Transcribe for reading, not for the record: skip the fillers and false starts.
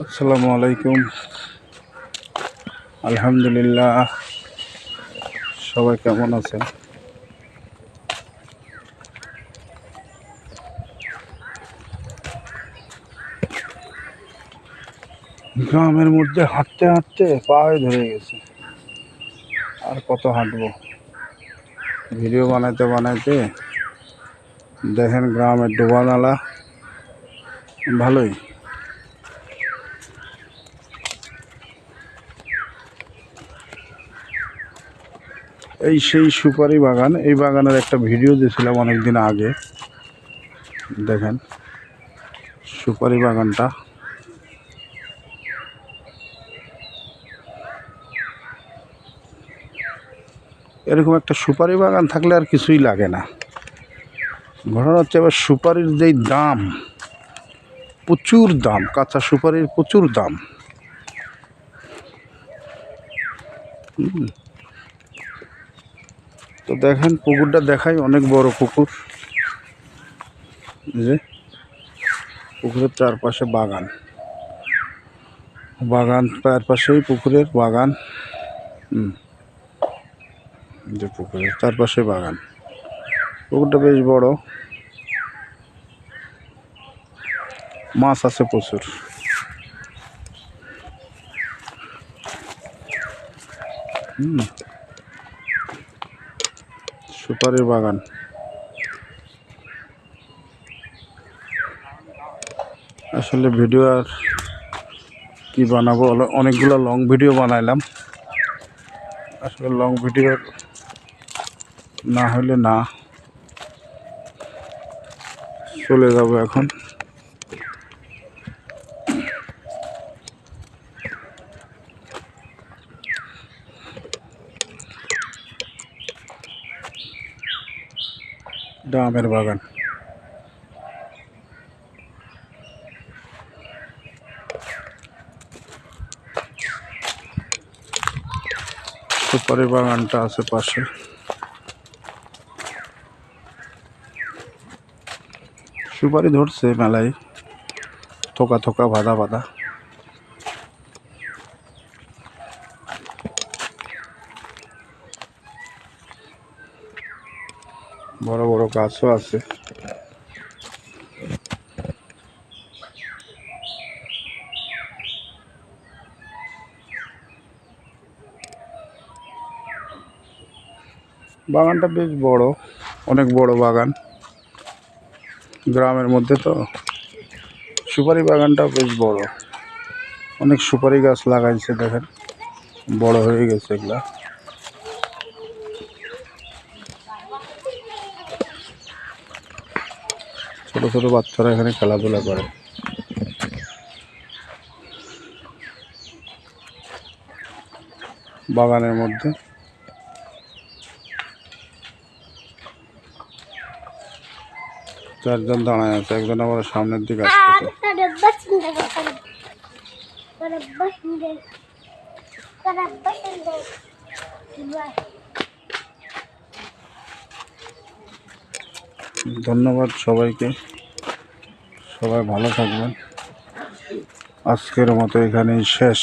আসসালামু আলাইকুম। আলহামদুলিল্লাহ। সবাই কেমন আছেন? গ্রামের মধ্যে হাঁটতে হাঁটতে পায়ে ধরে গেছে। আর কত হাঁটবো? ভিডিও বানাইতে বানাইতে দেখেন গ্রামের ডোবা নালা ভালোই। এই সেই সুপারি বাগান। এই বাগানের একটা ভিডিও দিয়েছিলাম অনেকদিন আগে। দেখেন সুপারি বাগানটা। এরকম একটা সুপারি বাগান থাকলে আর কিছুই লাগে না। ঘটনা হচ্ছে এবার সুপারির যেই দাম, প্রচুর দাম। কাঁচা সুপারির প্রচুর দাম। তো দেখেন পুকুরটা দেখাই, অনেক বড় পুকুর। যে পুকুরের চারপাশে বাগান, বাগান চারপাশেই পুকুরের বাগান। যে পুকুরের চারপাশে বাগান, পুকুরটা বেশ বড়। মাছ আছে প্রচুর। সুপারির বাগান। আসলে ভিডিও আর কি বানাবো, অনেকগুলো লং ভিডিও বানাইলাম। আসলে লং ভিডিও না হলে না, চলে যাবো এখন। আমের বাগান। সুপারি বাগানটা আছে পাশে। সুপারি ধরছে মেলায়, থোকা থোকা বাঁধা বাঁধা। বড় বড় গাছও আছে। বাগানটা বেশ বড়, অনেক বড় বাগান। গ্রামের মধ্যে তো সুপারি বাগানটা বেশ বড়। অনেক সুপারি গাছ লাগাইছে, দেখেন বড় হয়ে গেছে এগুলা। ছোট ছোট বাচ্চারা এখানে খেলাধুলা করে। বাগানের মধ্যে চারজন দাঁড়ায় আছে, একজন আবার সামনের দিকে আসতেছে। ধন্যবাদ সবাইকে, সবাই ভালো থাকবেন। আজকের মতো এখানেই শেষ।